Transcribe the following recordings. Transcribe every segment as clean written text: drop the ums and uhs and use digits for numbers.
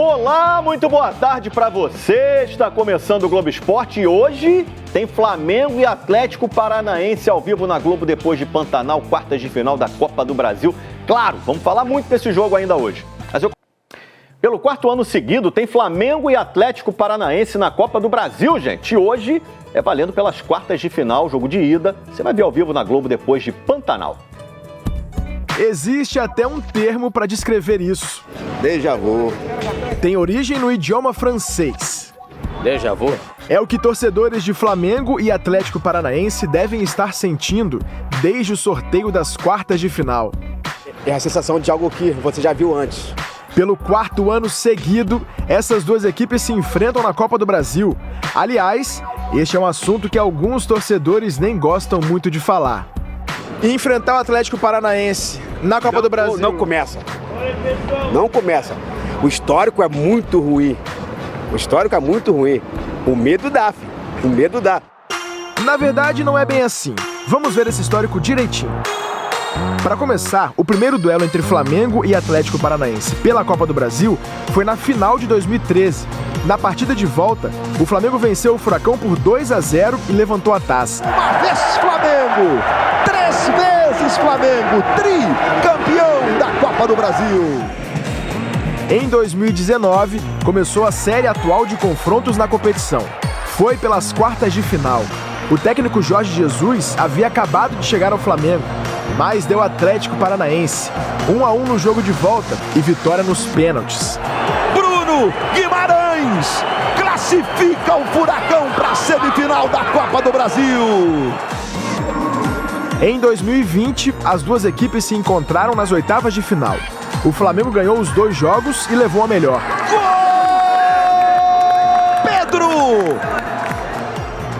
Olá, muito boa tarde para você. Está começando o Globo Esporte e hoje tem Flamengo e Atlético Paranaense ao vivo na Globo depois de Pantanal, quartas de final da Copa do Brasil. Claro, vamos falar muito desse jogo ainda hoje. Pelo quarto ano seguido, tem Flamengo e Atlético Paranaense na Copa do Brasil, gente. E hoje é valendo pelas quartas de final, jogo de ida. Você vai ver ao vivo na Globo depois de Pantanal. Existe até um termo para descrever isso. Déjà vu. Tem origem no idioma francês. Déjà vu. É o que torcedores de Flamengo e Atlético Paranaense devem estar sentindo desde o sorteio das quartas de final. É a sensação de algo que você já viu antes. Pelo quarto ano seguido, essas duas equipes se enfrentam na Copa do Brasil. Aliás, este é um assunto que alguns torcedores nem gostam muito de falar. E enfrentar o Atlético Paranaense na Copa do Brasil... Não começa. Não começa. O histórico é muito ruim. O medo dá, filho. O medo dá. Na verdade, não é bem assim. Vamos ver esse histórico direitinho. Para começar, o primeiro duelo entre Flamengo e Atlético Paranaense pela Copa do Brasil foi na final de 2013. Na partida de volta, o Flamengo venceu o Furacão por 2-0 e levantou a taça. Uma vez Flamengo, 3 vezes Flamengo, tricampeão da Copa do Brasil. Em 2019, começou a série atual de confrontos na competição. Foi pelas quartas de final. O técnico Jorge Jesus havia acabado de chegar ao Flamengo, mas deu Atlético Paranaense, 1-1 no jogo de volta e vitória nos pênaltis. Bruno Guimarães classifica o Furacão para a semifinal da Copa do Brasil. Em 2020, as duas equipes se encontraram nas oitavas de final. O Flamengo ganhou os 2 jogos e levou a melhor. Gol! Pedro!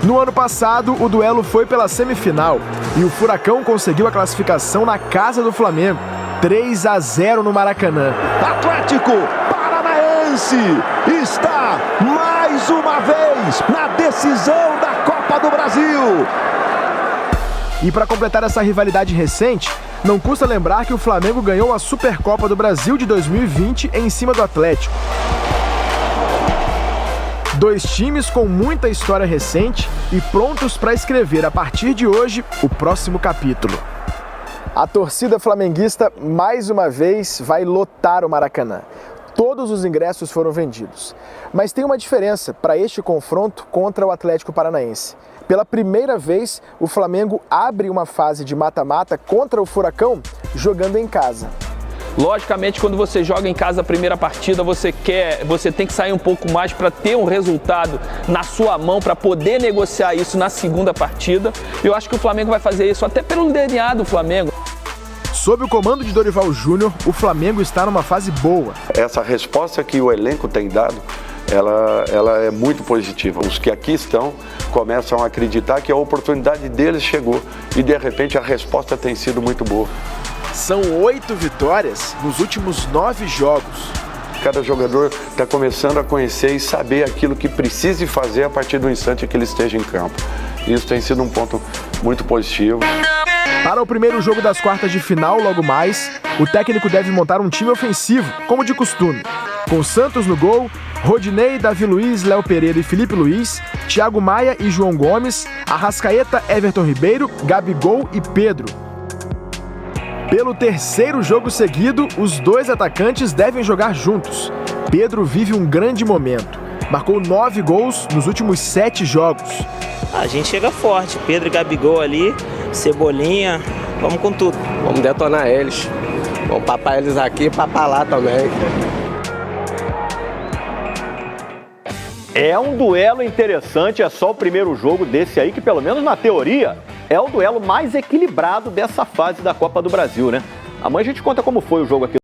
No ano passado, o duelo foi pela semifinal e o Furacão conseguiu a classificação na casa do Flamengo, 3-0 no Maracanã. Atlético Paranaense está mais uma vez na decisão da Copa do Brasil. E para completar essa rivalidade recente, não custa lembrar que o Flamengo ganhou a Supercopa do Brasil de 2020 em cima do Atlético. 2 times com muita história recente e prontos para escrever a partir de hoje o próximo capítulo. A torcida flamenguista mais uma vez vai lotar o Maracanã. Todos os ingressos foram vendidos. Mas tem uma diferença para este confronto contra o Atlético Paranaense. Pela primeira vez, o Flamengo abre uma fase de mata-mata contra o Furacão jogando em casa. Logicamente, quando você joga em casa a primeira partida, você tem que sair um pouco mais para ter um resultado na sua mão, para poder negociar isso na segunda partida. Eu acho que o Flamengo vai fazer isso até pelo DNA do Flamengo. Sob o comando de Dorival Júnior, o Flamengo está numa fase boa. Essa resposta que o elenco tem dado, ela é muito positiva. Os que aqui estão começam a acreditar que a oportunidade deles chegou e, de repente, a resposta tem sido muito boa. São 8 vitórias nos últimos 9 jogos. Cada jogador está começando a conhecer e saber aquilo que precisa fazer a partir do instante que ele esteja em campo. Isso tem sido um ponto muito positivo. Para o primeiro jogo das quartas de final, logo mais, o técnico deve montar um time ofensivo, como de costume. Com Santos no gol, Rodinei, Davi Luiz, Léo Pereira e Felipe Luiz, Thiago Maia e João Gomes, Arrascaeta, Everton Ribeiro, Gabigol e Pedro. Pelo terceiro jogo seguido, os 2 atacantes devem jogar juntos. Pedro vive um grande momento. Marcou 9 gols nos últimos 7 jogos. A gente chega forte. Pedro e Gabigol ali, Cebolinha, vamos com tudo. Vamos detonar eles. Vamos papar eles aqui e papar lá também. É um duelo interessante, é só o primeiro jogo desse aí, que pelo menos na teoria é o duelo mais equilibrado dessa fase da Copa do Brasil, né? Amanhã a gente conta como foi o jogo aqui.